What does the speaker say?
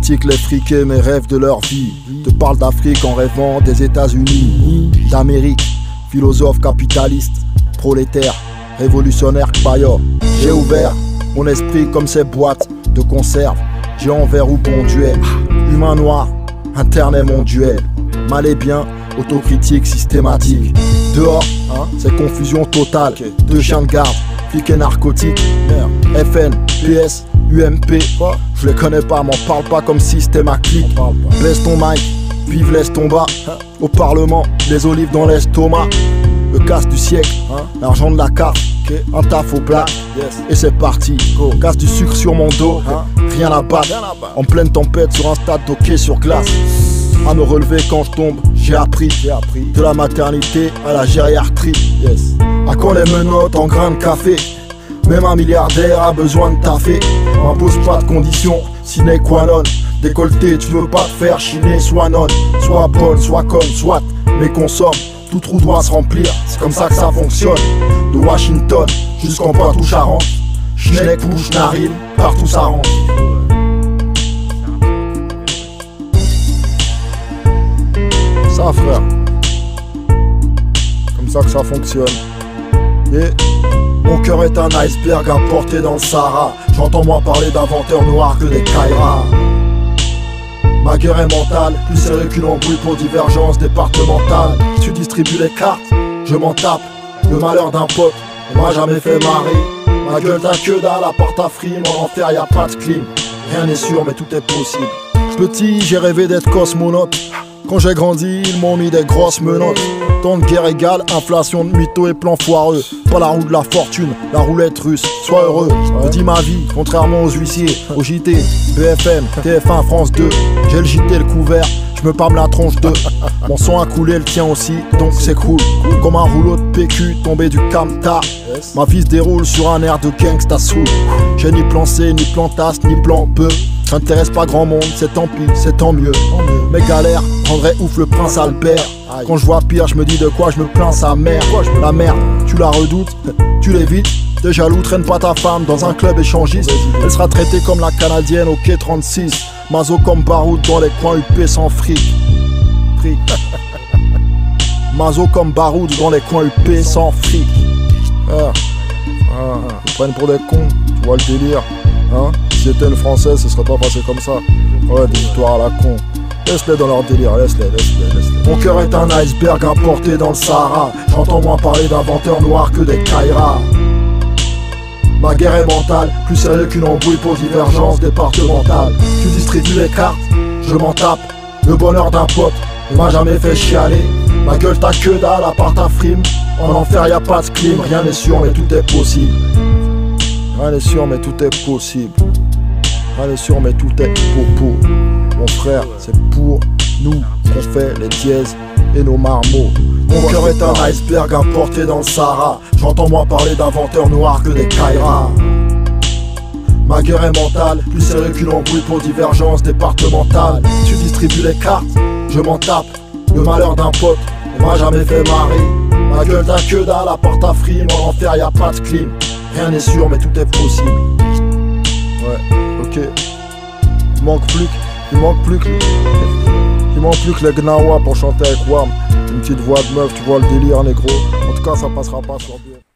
critiquent les friqués mais rêvent de leur vie. Te parle d'Afrique en rêvant des États-Unis, d'Amérique, philosophe capitaliste, prolétaire, révolutionnaire paillot. J'ai ouvert mon esprit comme ces boîtes de conserve. J'ai envers ou bon duel, humain noir, internet mon duel. Mal et bien, autocritique systématique. Dehors, c'est confusion totale. Deux chiens de garde, flics et narcotiques. FN, PS, UMP, je les connais pas, m'en parle pas comme si c'était ma clique. Laisse ton mic, vive laisse ton bas. Au parlement, les olives dans l'estomac. Le casse du siècle, l'argent de la carte. Un taf au plat, et c'est parti. Casse du sucre sur mon dos, rien à battre. En pleine tempête sur un stade d'hockey sur glace. À me relever quand je tombe, j'ai appris. De la maternité à la gériatrie. À quand les menottes en grains de café? Même un milliardaire a besoin de taffer. M'impose pas de conditions, sine qua non. Décolleté, tu veux pas te faire chiner, soit non. Soit bonne, soit conne, soit, mais consomme. Tout trou doit se remplir, c'est comme ça que ça fonctionne. De Washington jusqu'en Poitou-Charentes, Schneck, bouche, narine, partout ça rentre. Ça frère, comme ça que ça fonctionne. Et mon cœur est un iceberg à porter dans le Sahara. J'entends moi parler d'inventeurs noirs que des Kairas. Ma guerre est mentale, plus serrée qu'une embrouille pour divergence départementale. Tu distribues les cartes, je m'en tape. Le malheur d'un pote, on m'a jamais fait marrer. Ma gueule t'as que dalle, à part ta frime. En enfer y'a pas de clim, rien n'est sûr mais tout est possible. Petit, j'ai rêvé d'être cosmonaute. Quand j'ai grandi, ils m'ont mis des grosses menottes. Temps de guerre égale, inflation de mythos et plans foireux. Pas la roue de la fortune, la roulette russe. Sois heureux, je dis ma vie, contrairement aux huissiers. Au JT, BFM, TF1, France 2. J'ai le JT le couvert, je me parle la tronche d'eux. Mon sang a coulé, le tien aussi, donc c'est cool. Comme un rouleau de PQ tombé du camtar. Ma vie se déroule sur un air de gangsta soul. J'ai ni plan C, ni plan tasse, ni plan peu. J'intéresse pas grand monde, c'est tant pis, c'est tant mieux. Mes galères rendraient ouf le prince Albert. Quand je vois pire, je me dis de quoi je me plains sa mère. La merde, tu la redoutes, tu l'évites. T'es jaloux, traîne pas ta femme dans un club échangiste. Elle sera traitée comme la canadienne au quai 36. Mazo comme Baroud dans les coins UP sans fric. Mazo comme Baroud dans les coins UP sans fric. Ils prennent pour des cons, tu vois le délire. Si c'était une française, ce serait pas passé comme ça. Ouais, des histoires à la con. Laisse-les dans leur délire, laisse-les. Mon cœur est un iceberg importé dans le Sahara. J'entends moins parler d'inventeurs noirs que des Kairas. Ma guerre est mentale, plus sérieux qu'une embrouille pour divergence départementale. Tu distribues les cartes, je m'en tape. Le bonheur d'un pote ne m'a jamais fait chialer. Ma gueule t'as que dalle, à part ta frime. En enfer y'a pas de clim, rien n'est sûr mais tout est possible. Rien n'est sûr mais tout est possible. Rien n'est sûr mais tout est pour. Mon frère, c'est pour nous qu'on fait les dièses et nos marmots. Mon cœur est un iceberg importé dans le Sahara. J'entends moi parler d'inventeurs noirs que des Kairas. Ma guerre est mentale, plus sérieux qu'une embrouille pour divergence départementale. Tu distribues les cartes, je m'en tape. Le malheur d'un pote ne m'a jamais fait marrer. Ma gueule t'as que dalle, à part ta frime. En enfer y'a pas de clim, rien n'est sûr mais tout est possible. Ouais, ok. Il manque plus que les Gnawa pour chanter avec Wham. Une petite voix de meuf, tu vois le délire négro. En tout cas ça passera pas sur BFM.